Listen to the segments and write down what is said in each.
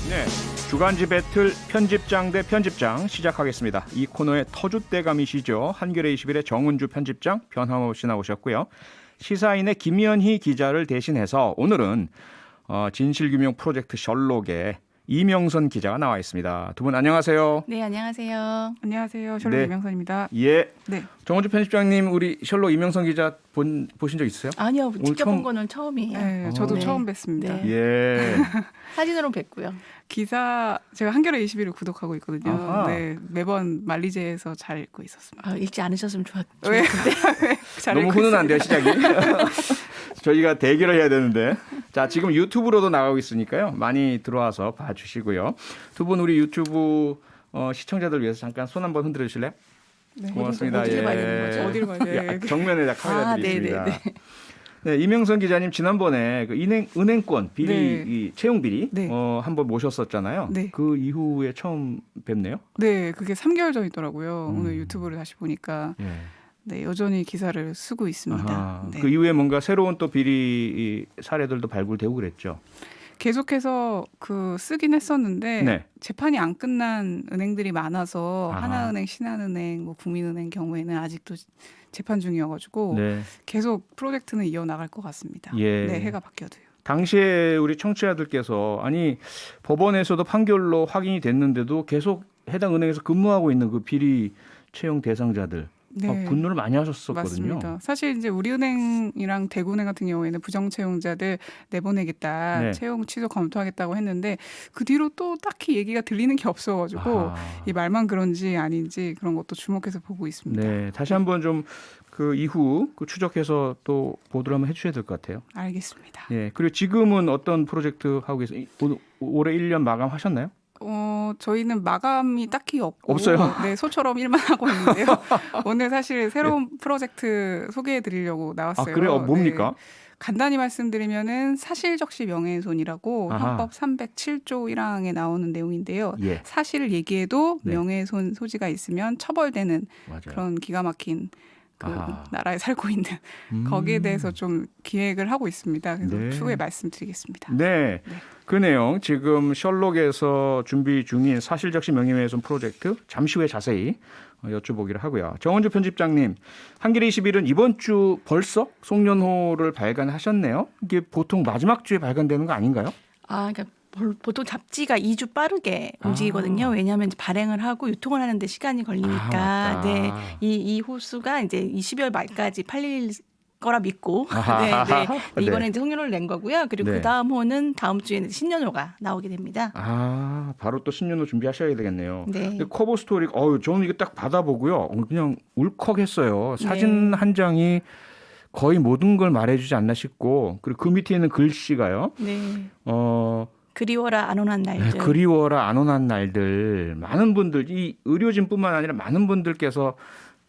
네, 주간지 배틀 편집장 대 편집장 시작하겠습니다. 이 코너의 터줏대감이시죠. 한겨레 21의 정은주 편집장 변함없이 나오셨고요. 시사인의 김연희 기자를 대신해서 오늘은 진실규명 프로젝트 셜록의 이명선 기자가 나와 있습니다. 두 분 안녕하세요. 네, 안녕하세요. 안녕하세요. 셜록 네. 이명선입니다. 예. 네. 정은주 편집장님, 우리 셜록 이명선 기자 보신 적 있으세요? 아니요, 직접 처음- 본 거는 처음이에요. 네, 저도 네. 처음 뵀습니다. 네. 예. 사진으로 뵙고요. 기사 제가 한겨레 21을 구독하고 있거든요. 아하. 네, 매번 만리제에서 잘 읽고 있었습니다. 읽지 않으셨으면 왜? 좋았는데. 잘 너무 읽고 훈훈한데요, 시작이. 저희가 대결을 해야 되는데. 자, 지금 유튜브로도 나가고 있으니까요. 많이 들어와서 봐주시고요. 두 분 우리 유튜브 시청자들 위해서 잠깐 손 한번 흔들어 주실래요? 네. 고맙습니다. 어디를 봐야 되는 거죠? 어디를 봐야 돼요? 야, 정면에다 카메라 네, 드리겠습니다. 네, 네. 네, 이명선 기자님 지난번에 그 은행권 비리 네. 이 채용 비리 네. 한번 모셨었잖아요. 네. 그 이후에 처음 뵙네요. 네, 그게 3개월 전이더라고요. 음. 오늘 유튜브를 다시 보니까 예. 네, 여전히 기사를 쓰고 있습니다. 아하, 네. 그 이후에 뭔가 새로운 또 비리 사례들도 발굴되고 그랬죠. 계속해서 쓰긴 했었는데 네. 재판이 안 끝난 은행들이 많아서 아하. 하나은행, 신한은행, 뭐 국민은행 경우에는 아직도 재판 중이어가지고 네. 계속 프로젝트는 이어나갈 것 같습니다. 예. 네, 해가 바뀌어도요. 당시에 우리 청취자들께서 아니 법원에서도 판결로 확인이 됐는데도 계속 해당 은행에서 근무하고 있는 그 비리 채용 대상자들 네, 분노를 많이 하셨었거든요. 맞습니다. 사실 이제 우리은행이랑 대구은행 같은 경우에는 부정 채용자들 내보내겠다, 네. 채용 취소 검토하겠다고 했는데 그 뒤로 또 딱히 얘기가 들리는 게 없어가지고 아하. 이 말만 그런지 아닌지 그런 것도 주목해서 보고 있습니다. 네, 다시 한번 좀 그 이후 추적해서 또 보도를 한번 해주셔야 될 것 같아요. 알겠습니다. 예, 그리고 지금은 어떤 프로젝트 하고 계세요? 올해 1년 마감하셨나요? 저희는 마감이 딱히 없어요? 네, 소처럼 일만 하고 있는데요. 오늘 사실 새로운 프로젝트 소개해 드리려고 아, 나왔어요. 그래요? 뭡니까? 네. 간단히 말씀드리면은 사실적시 명예훼손이라고 아하. 헌법 307조 1항에 나오는 내용인데요. 예, 사실을 얘기해도 네. 명예훼손 소지가 있으면 처벌되는 맞아요. 그런 기가 막힌 그 아하. 나라에 살고 있는 거기에 대해서 좀 기획을 하고 있습니다. 그래서 네. 추후에 말씀드리겠습니다. 네, 그 내용 지금 셜록에서 준비 중인 사실적시 명예훼손 프로젝트 잠시 후에 자세히 여쭤보기로 하고요. 정은주 편집장님, 한겨레 21은 이번 주 벌써 송년호를 발간하셨네요. 이게 보통 마지막 주에 발간되는 거 아닌가요? 그러니까 보통 잡지가 2주 빠르게 움직이거든요. 왜냐하면 이제 발행을 하고 유통을 하는데 시간이 걸리니까. 맞다. 네, 이 호수가 이제 12월 말까지 팔릴 거라 믿고. 아하. 네, 네. 이번에 네. 이제 송년호를 낸 거고요. 그리고 네. 그 다음 호는 다음 주에는 신년호가 나오게 됩니다. 바로 또 신년호 준비하셔야 되겠네요. 네. 근데 커버 스토리, 저는 이거 딱 받아보고요. 그냥 울컥했어요. 사진 네. 한 장이 거의 모든 걸 말해주지 않나 싶고, 그리고 그 밑에 있는 글씨가요. 네. 그리워라 안 오는 날들. 그리워라 안 오는 날들. 많은 분들, 이 의료진뿐만 아니라 많은 분들께서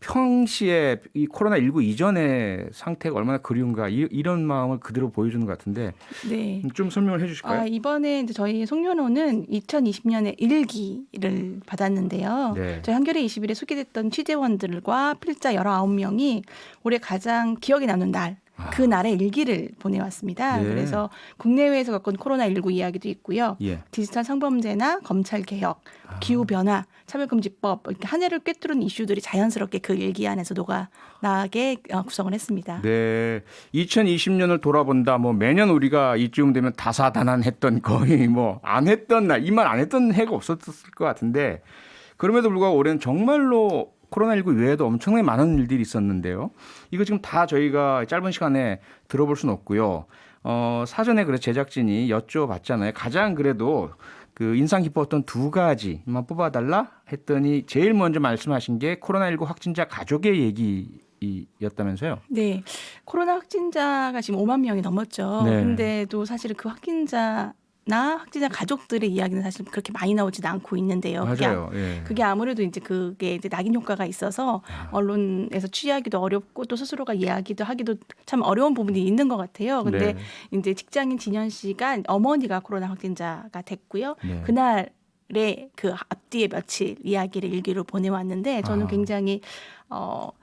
평시에 이 코로나19 이전의 상태가 얼마나 그리운가 이런 마음을 그대로 보여주는 것 같은데 네. 좀 설명을 해주실까요? 이번에 이제 저희 송년호는 2020년에 일기를 받았는데요. 네. 저희 한겨레 21에 소개됐던 취재원들과 필자 19명이 올해 가장 기억에 남는 날, 그 날의 일기를 보내왔습니다. 네. 그래서 국내외에서 겪은 코로나19 이야기도 있고요. 예. 디지털 성범죄나 검찰 개혁, 기후 변화, 차별금지법 이렇게 한 해를 꿰뚫은 이슈들이 자연스럽게 그 일기 안에서 녹아나게 구성을 했습니다. 네, 2020년을 돌아본다. 매년 우리가 이쯤 되면 다사다난했던 거의 안 했던 날, 이 말 안 했던 해가 없었을 것 같은데 그럼에도 불구하고 올해는 정말로 코로나19 외에도 엄청나게 많은 일들이 있었는데요. 이거 지금 다 저희가 짧은 시간에 들어볼 수는 없고요. 사전에 그래 제작진이 여쭤봤잖아요. 가장 그래도 그 인상 깊었던 두 가지만 뽑아달라 했더니 제일 먼저 말씀하신 게 코로나19 확진자 가족의 얘기였다면서요? 네, 코로나 확진자가 지금 5만 명이 넘었죠. 네. 근데도 사실은 그 확진자 가족들의 이야기는 사실 그렇게 많이 나오지도 않고 있는데요. 맞아요. 예. 그게 아무래도 그게 이제 낙인 효과가 있어서 언론에서 취재하기도 어렵고 또 스스로가 이야기도 하기도 참 어려운 부분이 있는 것 같아요. 근데 네. 이제 직장인 진현 씨가 어머니가 코로나 확진자가 됐고요. 네. 그날의 그 앞뒤에 며칠 이야기를 일기로 보내왔는데 저는 굉장히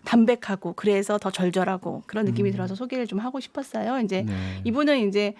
담백하고 그래서 더 절절하고 그런 느낌이 들어서 소개를 좀 하고 싶었어요. 이제 이분은 이제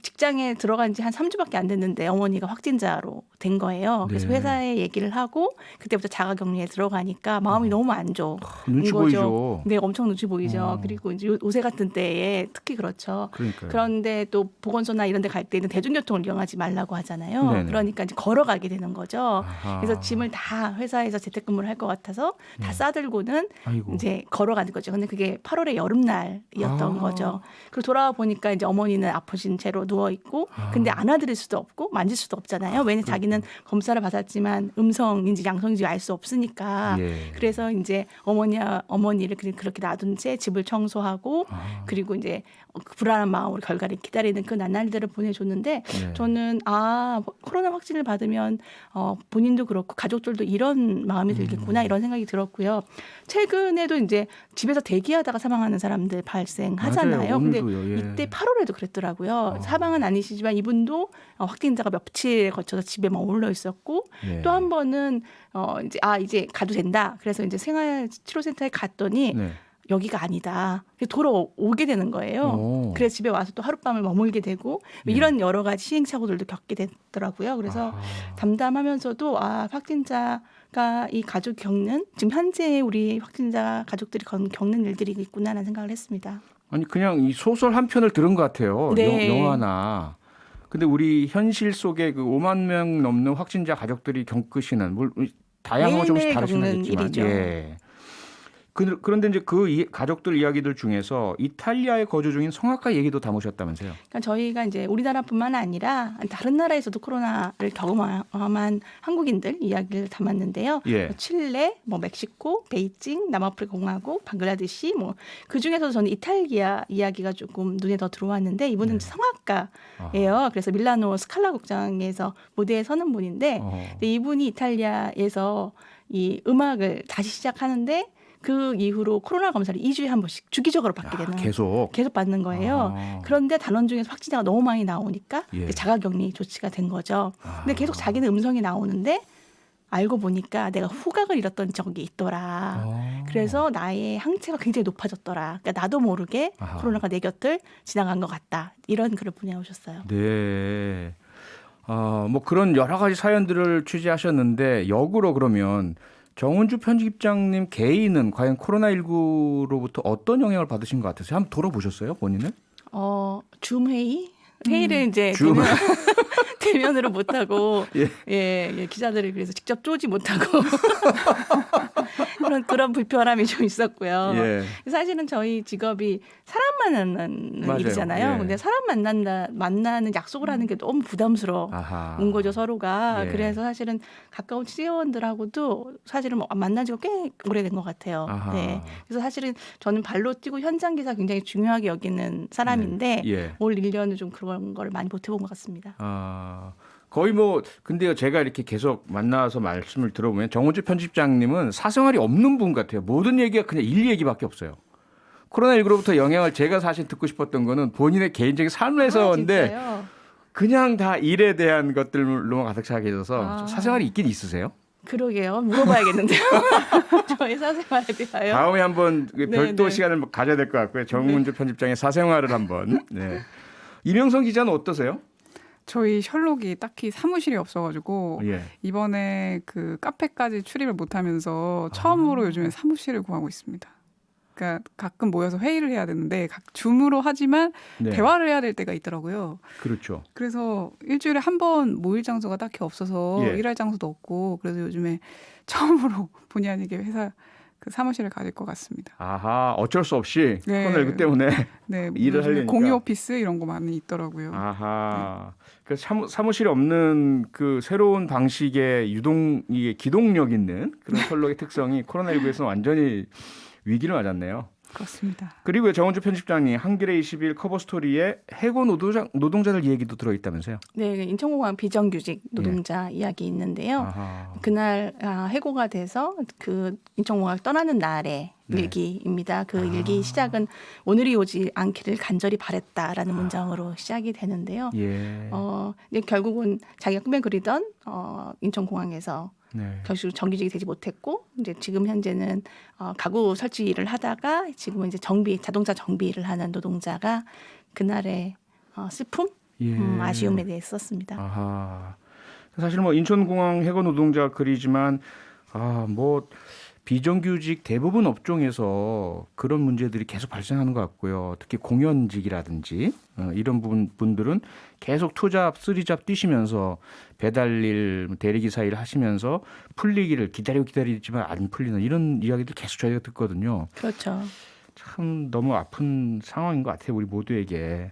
직장에 들어간 지 한 3주밖에 안 됐는데 어머니가 확진자로 된 거예요. 그래서 네. 회사에 얘기를 하고 그때부터 자가격리에 들어가니까 마음이 너무 안 좋은 눈치 거죠. 보이죠. 네, 엄청 눈치 보이죠. 그리고 이제 요새 같은 때에 특히 그렇죠. 그러니까요. 그런데 또 보건소나 이런 데 갈 때는 대중교통을 이용하지 말라고 하잖아요. 네네. 그러니까 이제 걸어가게 되는 거죠. 아하. 그래서 짐을 다 회사에서 재택근무를 할 것 같아서 다 싸들고는 아이고. 이제 걸어가는 거죠. 근데 그게 8월의 여름날이었던 아. 거죠. 그리고 돌아와 보니까 이제 어머니는 아프신 채로 누워 있고, 근데 안아드릴 수도 없고 만질 수도 없잖아요. 왜냐 자기는 검사를 받았지만 음성인지 양성인지 알 수 없으니까. 예. 그래서 이제 어머니를 그렇게 놔둔 채 집을 청소하고 그리고 이제 불안한 마음으로 결과를 기다리는 그 나날들을 보내줬는데 네. 저는 코로나 확진을 받으면 본인도 그렇고 가족들도 이런 마음이 들겠구나 이런 생각이 들었고요. 최근에도 이제 집에서 대기하다가 사망하는 사람들 발생하잖아요. 맞아요. 근데 오늘도요. 예. 이때 8월에도 그랬더라고요. 사망은 아니시지만 이분도 확진자가 며칠에 거쳐서 집에 머물러 있었고 예. 또 한 번은 이제 가도 된다. 그래서 이제 생활치료센터에 갔더니 네. 여기가 아니다. 돌아오게 되는 거예요. 오. 그래서 집에 와서 또 하룻밤을 머물게 되고 네. 이런 여러 가지 시행착오들도 겪게 되더라고요. 그래서 담담하면서도 확진자가 이 가족 겪는 지금 현재 우리 확진자 가족들이 겪는 일들이 있구나라는 생각을 했습니다. 아니 그냥 이 소설 한 편을 들은 것 같아요. 네. 영화나. 근데 우리 현실 속에 그 5만 명 넘는 확진자 가족들이 겪으시는 다양하고 조금씩 매일매일 겪는 다르시겠지만 일이죠. 예. 그런데 이제 가족들 이야기들 중에서 이탈리아에 거주 중인 성악가 얘기도 담으셨다면서요? 그러니까 저희가 이제 우리나라뿐만 아니라 다른 나라에서도 코로나를 경험한 한국인들 이야기를 담았는데요. 예. 칠레, 멕시코, 베이징, 남아프리카 공화국, 방글라데시 그 중에서도 저는 이탈리아 이야기가 조금 눈에 더 들어왔는데 이분은 성악가예요. 그래서 밀라노 스칼라 극장에서 무대에 서는 분인데 근데 이분이 이탈리아에서 이 음악을 다시 시작하는데 그 이후로 코로나 검사를 2주에 한 번씩 주기적으로 받게 되는 계속 받는 거예요. 그런데 단원 중에서 확진자가 너무 많이 나오니까 예. 자가격리 조치가 된 거죠. 근데 계속 자기는 음성이 나오는데 알고 보니까 내가 후각을 잃었던 적이 있더라. 그래서 나의 항체가 굉장히 높아졌더라. 그러니까 나도 모르게 코로나가 내 곁을 지나간 것 같다. 이런 글을 보내오셨어요. 네. 뭐 그런 여러 가지 사연들을 취재하셨는데 역으로 그러면 정은주 편집장님 개인은 과연 코로나19로부터 어떤 영향을 받으신 것 같으세요? 한번 돌아보셨어요, 본인은? 줌 회의를 이제 대면으로 못하고 예, 기자들을 그래서 직접 쪼지 못하고 그런 불편함이 좀 있었고요. 예. 사실은 저희 직업이 사람 만나는 맞아요. 일이잖아요. 예. 근데 사람 만나는 약속을 하는 게 너무 부담스러운 거죠, 서로가. 예. 그래서 사실은 가까운 취재원들하고도 사실은 만난 지가 꽤 오래된 것 같아요. 네. 그래서 사실은 저는 발로 뛰고 현장 기사 굉장히 중요하게 여기는 사람인데 예. 올 1년은 좀 그런 걸 많이 못해본 것 같습니다. 거의 근데요, 제가 이렇게 계속 만나서 말씀을 들어보면 정은주 편집장님은 사생활이 없는 분 같아요. 모든 얘기가 그냥 일 얘기밖에 없어요. 코로나19로부터 영향을 제가 사실 듣고 싶었던 거는 본인의 개인적인 삶에서인데 진짜요? 그냥 다 일에 대한 것들로만 가득 차게 해서 사생활이 있긴 있으세요? 그러게요. 물어봐야겠는데요. 저희 사생활에 대하여. 다음에 한번 별도 네. 시간을 가져야 될 것 같고요. 정은주 편집장의 사생활을 한번. 네. 이명성 기자는 어떠세요? 저희 셜록이 딱히 사무실이 없어가지고 예. 이번에 그 카페까지 출입을 못하면서 처음으로 요즘에 사무실을 구하고 있습니다. 그러니까 가끔 모여서 회의를 해야 되는데 줌으로 하지만 네. 대화를 해야 될 때가 있더라고요. 그렇죠. 그래서 일주일에 한 번 모일 장소가 딱히 없어서 예. 일할 장소도 없고 그래서 요즘에 처음으로 본의 아니게 회사 그 사무실을 가질 것 같습니다. 아하, 어쩔 수 없이 네. 코로나19 때문에 네, 일을 요즘에 하려니까. 공유 오피스 이런 거 많이 있더라고요. 아하. 그 사무실이 없는 그 새로운 방식의 이게 기동력 있는 그런 셜록의 특성이 코로나19에서는 완전히 위기를 맞았네요. 그렇습니다. 그리고 정은주 편집장님 한겨레 20일 커버 스토리에 해고 노동자들 얘기도 들어있다면서요? 네, 인천공항 비정규직 노동자 이야기 있는데요. 아하. 그날 해고가 돼서 그 인천공항을 떠나는 날에 네. 일기입니다. 그 일기 시작은 오늘이 오지 않기를 간절히 바랬다라는 문장으로 시작이 되는데요. 예. 이제 결국은 자기가 꿈에 그리던 인천공항에서 네. 결국 정규직이 되지 못했고 이제 지금 현재는 가구 설치 일을 하다가 지금은 이제 자동차 정비를 하는 노동자가 그날의 슬픔, 예. 아쉬움에 대해 썼습니다. 아하. 사실 뭐 인천공항 해고 노동자 글이지만 뭐 비정규직 대부분 업종에서 그런 문제들이 계속 발생하는 것 같고요. 특히 공연직이라든지 이런 분들은 계속 투잡, 쓰리잡 뛰시면서 배달일, 대리기사 일 하시면서 풀리기를 기다리지만 안 풀리는 이런 이야기들 계속 저희가 듣거든요. 그렇죠. 참 너무 아픈 상황인 것 같아요. 우리 모두에게.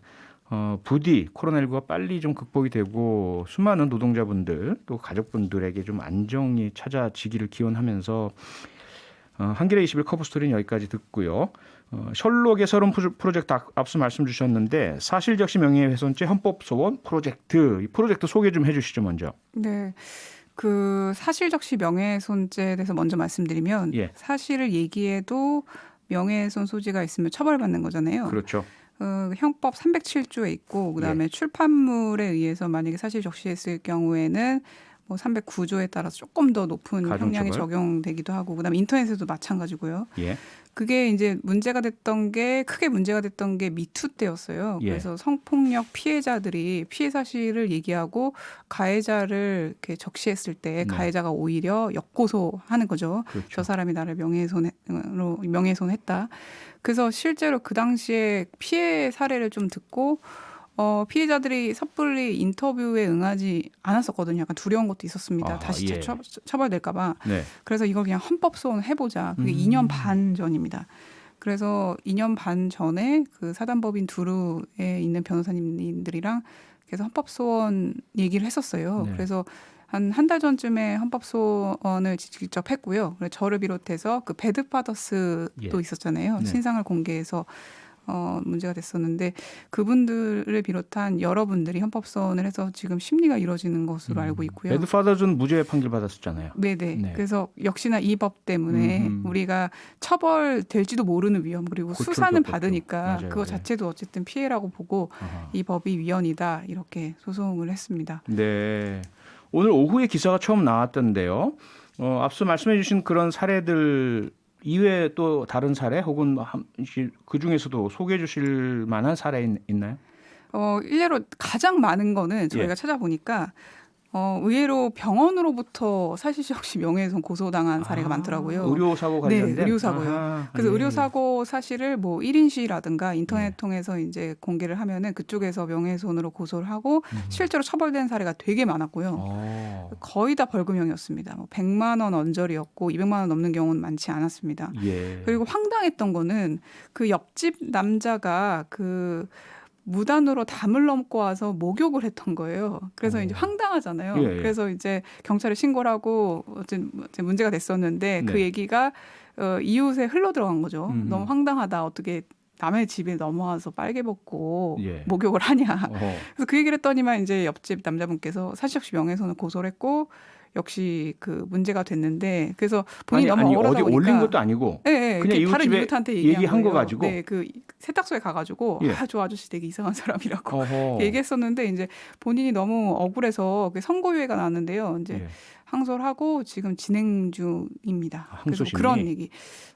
부디 코로나19가 빨리 좀 극복이 되고 수많은 노동자분들 또 가족분들에게 좀 안정이 찾아지기를 기원하면서 한겨레 20일 커버 스토리는 여기까지 듣고요. 셜록의 서론 프로젝트 앞서 말씀 주셨는데 사실적시 명예훼손죄 헌법소원 프로젝트 이 프로젝트 소개 좀 해주시죠 먼저. 네. 그 사실적시 명예훼손죄에 대해서 먼저 말씀드리면 예. 사실을 얘기해도 명예훼손 소지가 있으면 처벌받는 거잖아요. 그렇죠. 형법 307조에 있고 그다음에 출판물에 의해서 만약에 사실 적시했을 경우에는 뭐 309조에 따라서 조금 더 높은 형량이 가중처벌. 적용되기도 하고 그다음에 인터넷에도 마찬가지고요. 예. 그게 이제 크게 문제가 됐던 게 미투 때였어요. 예. 그래서 성폭력 피해자들이 피해 사실을 얘기하고 가해자를 이렇게 적시했을 때 네. 가해자가 오히려 역고소하는 거죠. 그렇죠. 저 사람이 나를 명예훼손했다. 그래서 실제로 그 당시에 피해 사례를 좀 듣고 피해자들이 섣불리 인터뷰에 응하지 않았었거든요. 약간 두려운 것도 있었습니다. 다시 예. 처벌될까 봐. 네. 그래서 이걸 그냥 헌법소원 해보자. 그게 2년 반 전입니다. 그래서 2년 반 전에 그 사단법인 두루에 있는 변호사님들이랑 계속 헌법소원 얘기를 했었어요. 네. 그래서 한 달 전쯤에 헌법소원을 직접 했고요. 그래서 저를 비롯해서 그 배드파더스도 예. 있었잖아요. 네. 신상을 공개해서 문제가 됐었는데 그분들을 비롯한 여러분들이 헌법소원을 해서 지금 심리가 이루어지는 것으로 알고 있고요. 배드파더즈는 무죄 판결 받았었잖아요. 네네. 네. 그래서 역시나 이 법 때문에 우리가 처벌될지도 모르는 위험 그리고 고초를 수사는 겪었죠. 받으니까 맞아요. 그거 예. 자체도 어쨌든 피해라고 보고 아하. 이 법이 위헌이다 이렇게 소송을 했습니다. 네. 오늘 오후에 기사가 처음 나왔던데요. 앞서 말씀해 주신 그런 사례들 이외에 또 다른 사례 혹은 그 중에서도 소개해 주실 만한 사례 있나요? 일례로 가장 많은 거는 저희가 예. 찾아보니까 의외로 병원으로부터 사실적시 명예훼손 고소당한 사례가 많더라고요. 의료사고 관련된? 네, 의료사고요. 아하, 그래서 예. 의료사고 사실을 뭐 1인 시위라든가 인터넷 네. 통해서 이제 공개를 하면은 그쪽에서 명예훼손으로 고소를 하고 실제로 처벌된 사례가 되게 많았고요. 거의 다 벌금형이었습니다. 뭐 100만 원 언저리였고 200만 원 넘는 경우는 많지 않았습니다. 예. 그리고 황당했던 거는 그 옆집 남자가 그 무단으로 담을 넘고 와서 목욕을 했던 거예요. 그래서 이제 황당하잖아요. 예, 예. 그래서 이제 경찰에 신고를 하고 어쨌든 문제가 됐었는데 네. 그 얘기가 이웃에 흘러 들어간 거죠. 너무 황당하다. 어떻게 남의 집에 넘어와서 빨개 벗고 예. 목욕을 하냐. 어허. 그래서 그 얘기를 했더니만 이제 옆집 남자분께서 사실적시 명예훼손을 고소를 했고 역시 그 문제가 됐는데 그래서 본인이 너무 억울하다 어디 보니까 올린 것도 아니고 네, 그냥 다른 이웃집에 이웃한테 얘기한 거 거예요. 가지고? 네, 그 세탁소에 가가지고 예. 저 아저씨 되게 이상한 사람이라고 어허. 얘기했었는데 이제 본인이 너무 억울해서 선고유예가 나왔는데요. 이제 예. 항소를 하고 지금 진행 중입니다. 그래서 항소심이? 그런 얘기.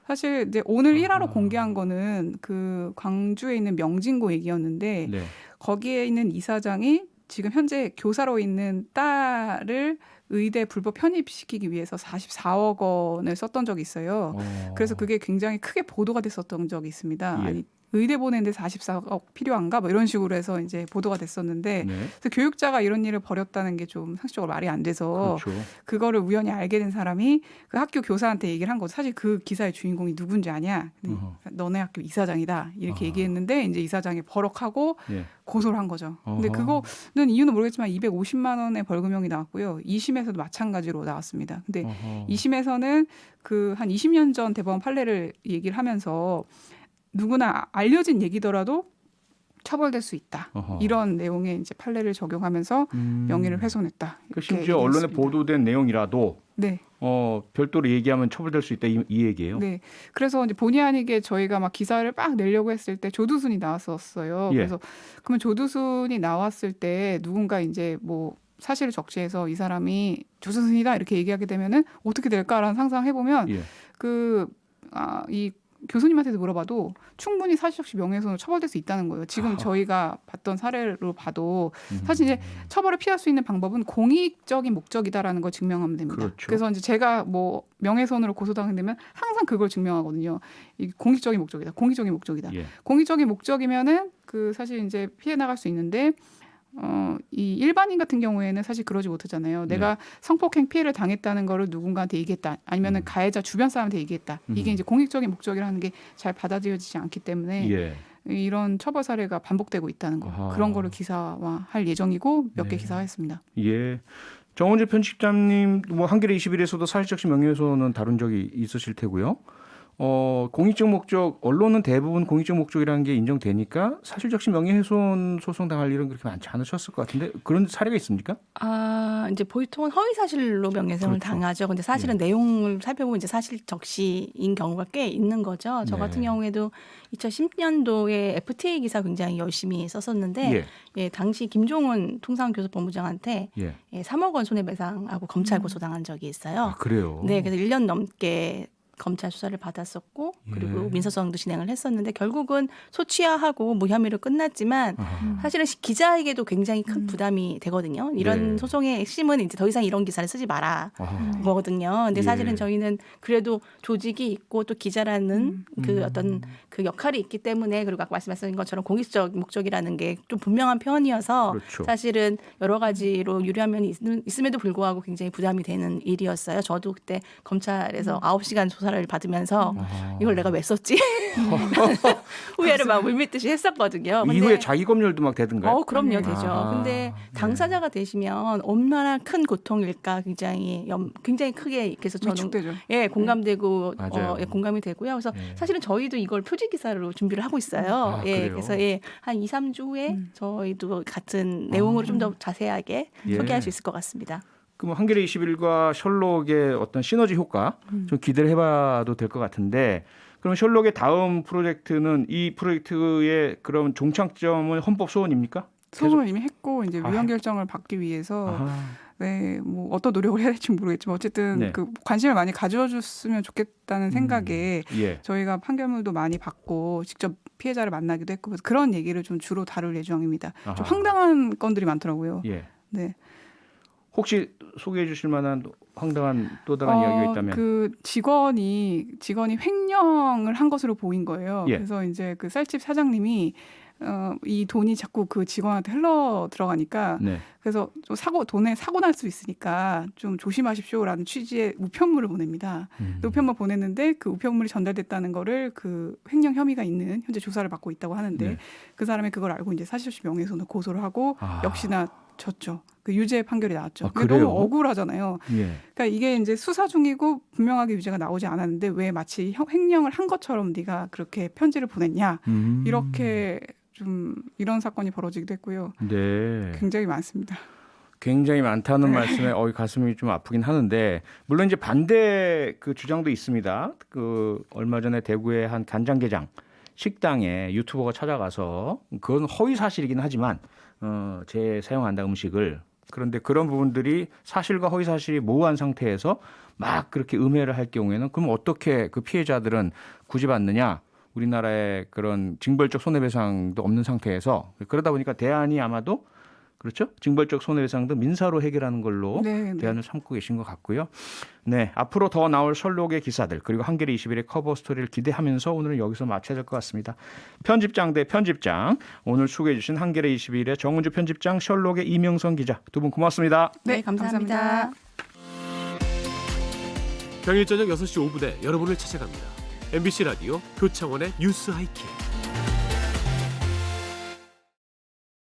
사실 이제 오늘 1화로 공개한 거는 그 광주에 있는 명진고 얘기였는데 네. 거기에 있는 이사장이 지금 현재 교사로 있는 딸을 의대 불법 편입시키기 위해서 44억 원을 썼던 적이 있어요. 그래서 그게 굉장히 크게 보도가 됐었던 적이 있습니다. 예. 아니 의대 보내는데 44억 필요한가? 뭐 이런 식으로 해서 이제 보도가 됐었는데 네. 그래서 교육자가 이런 일을 벌였다는 게 좀 상식적으로 말이 안 돼서 그렇죠. 그거를 우연히 알게 된 사람이 그 학교 교사한테 얘기를 한 거죠. 사실 그 기사의 주인공이 누군지 아냐? 너네 학교 이사장이다. 이렇게 얘기했는데 이제 이사장이 버럭하고 예. 고소를 한 거죠. 근데 어허. 그거는 이유는 모르겠지만 250만 원의 벌금형이 나왔고요. 2심에서도 마찬가지로 나왔습니다. 근데 어허. 2심에서는 그 한 20년 전 대법원 판례를 얘기를 하면서 누구나 알려진 얘기더라도 처벌될 수 있다. 어허. 이런 내용의 이제 판례를 적용하면서 명예를 훼손했다. 그 이렇게 심지어 언론에 얘기했습니다. 보도된 내용이라도 네. 별도로 얘기하면 처벌될 수 있다 이 얘기예요. 네. 그래서 이제 본의 아니게 저희가 막 기사를 막 내려고 했을 때 조두순이 나왔었어요. 예. 그래서 그러면 조두순이 나왔을 때 누군가 이제 뭐 사실을 적시해서 이 사람이 조두순이다 이렇게 얘기하게 되면은 어떻게 될까라는 상상해 보면 예. 이 교수님한테도 물어봐도 충분히 사실적시 명예훼손으로 처벌될 수 있다는 거예요. 지금 저희가 봤던 사례로 봐도 사실 이제 처벌을 피할 수 있는 방법은 공익적인 목적이다라는 걸 증명하면 됩니다. 그렇죠. 그래서 이제 제가 뭐 명예훼손으로 고소당되면 항상 그걸 증명하거든요. 이 공익적인 목적이다. 공익적인 목적이다. 예. 공익적인 목적이면은 그 사실 이제 피해 나갈 수 있는데 이 일반인 같은 경우에는 사실 그러지 못하잖아요. 내가 성폭행 피해를 당했다는 거를 누군가한테 얘기했다. 아니면은 가해자 주변 사람한테 얘기했다. 이게 이제 공익적인 목적이라는 게 잘 받아들여지지 않기 때문에 예. 이런 처벌 사례가 반복되고 있다는 거. 아하. 그런 거를 기사화할 예정이고 몇 개 네. 기사화했습니다. 예. 정원재 편집장님 뭐 한겨레 21에서도 사실적시 명예훼손은 다룬 적이 있으실 테고요. 공익적 목적 언론은 대부분 공익적 목적이라는 게 인정되니까 사실적시 명예훼손 소송 당할 일은 그렇게 많지 않으셨을 것 같은데 그런 사례가 있습니까? 이제 보통은 허위 사실로 명예훼손을 그렇죠. 당하죠. 근데 사실은 내용을 살펴보면 이제 사실 적시인 경우가 꽤 있는 거죠. 저 네. 같은 경우에도 2010년도에 FTA 기사 굉장히 열심히 썼었는데 당시 김종훈 통상교섭본부장한테 예. 3억 원 손해배상하고 검찰 고소당한 적이 있어요. 아, 그래요. 네, 그래서 1년 넘게 검찰 수사를 받았었고 그리고 예. 민사소송도 진행을 했었는데 결국은 소취하하고 무혐의로 끝났지만 아하. 사실은 기자에게도 굉장히 큰 부담이 되거든요. 이런 네. 소송의 핵심은 이제 더 이상 이런 기사를 쓰지 마라 아하. 거거든요. 근데 예. 사실은 저희는 그래도 조직이 있고 또 기자라는 그 어떤 그 역할이 있기 때문에 그리고 아까 말씀하신 것처럼 공익적 목적이라는 게 좀 분명한 표현이어서 그렇죠. 사실은 여러 가지로 유리한 면이 있음에도 불구하고 굉장히 부담이 되는 일이었어요. 저도 그때 검찰에서 9시간 조사를 받으면서 아하. 이걸 내가 왜 썼지? 후회를 막 물밀듯이 했었거든요. 근데 이후에 자기 검열도 막 되던가요? 그럼요, 네. 되죠. 아하. 근데 당사자가 되시면 얼마나 큰 고통일까 굉장히 크게 그래서 저는 위축되죠. 공감되고 맞아요. 공감이 되고요. 그래서 사실은 저희도 이걸 표지 기사로 준비를 하고 있어요. 아, 그래요? 그래서 한 2, 3주 후에 저희도 같은 내용으로 좀 더 자세하게 예. 소개할 수 있을 것 같습니다. 그럼 한겨레 21과 셜록의 어떤 시너지 효과 좀 기대를 해봐도 될 것 같은데 그럼 셜록의 다음 프로젝트는 이 프로젝트의 그런 종착점은 헌법 소원입니까? 소송을 이미 했고 이제 아, 위헌 결정을 받기 위해서 아하. 네, 뭐 어떤 노력을 해야 될지 모르겠지만 어쨌든 네. 그 관심을 많이 가져줬으면 좋겠다는 생각에 예. 저희가 판결문도 많이 받고 직접 피해자를 만나기도 했고 그래서 그런 얘기를 좀 주로 다룰 예정입니다. 아하. 좀 황당한 건들이 많더라고요. 예. 네. 혹시 소개해 주실 만한 황당한 또 다른 이야기가 있다면? 그 직원이 횡령을 한 것으로 보인 거예요. 예. 그래서 이제 그 쌀집 사장님이 이 돈이 자꾸 그 직원한테 흘러 들어가니까 네. 그래서 좀 돈에 사고 날 수 있으니까 좀 조심하십시오라는 취지의 우편물을 보냅니다. 우편물 보냈는데 그 우편물이 전달됐다는 거를 그 횡령 혐의가 있는 현재 조사를 받고 있다고 하는데 네. 그 사람이 그걸 알고 이제 사실적시 명예훼손을 고소를 하고 아. 역시나 졌죠. 그 유죄 판결이 나왔죠. 아, 그게 그래요? 너무 억울하잖아요. 예. 그러니까 이게 이제 수사 중이고 분명하게 유죄가 나오지 않았는데 왜 마치 횡령을 한 것처럼 네가 그렇게 편지를 보냈냐 이렇게 좀 이런 사건이 벌어지기도 했고요. 네. 굉장히 많습니다. 굉장히 많다는 말씀에 가슴이 좀 아프긴 하는데 물론 이제 반대 그 주장도 있습니다. 그 얼마 전에 대구의 한 간장게장 식당에 유튜버가 찾아가서 그건 허위 사실이긴 하지만 재사용한다 음식을 그런데 그런 부분들이 사실과 허위 사실이 모호한 상태에서 막 그렇게 음해를 할 경우에는 그럼 어떻게 그 피해자들은 구제받느냐? 우리나라의 그런 징벌적 손해배상도 없는 상태에서 그러다 보니까 대안이 아마도 그렇죠? 징벌적 손해배상도 민사로 해결하는 걸로 네, 네. 대안을 삼고 계신 것 같고요. 네, 앞으로 더 나올 셜록의 기사들 그리고 한겨레 21의 커버 스토리를 기대하면서 오늘은 여기서 마쳐야 될 것 같습니다. 편집장 대 편집장 오늘 소개해 주신 한겨레 21의 정은주 편집장 셜록의 이명선 기자 두 분 고맙습니다. 네, 감사합니다. 평일 저녁 6시 5분에 여러분을 찾아갑니다. MBC 라디오 표창원의 뉴스 하이킥.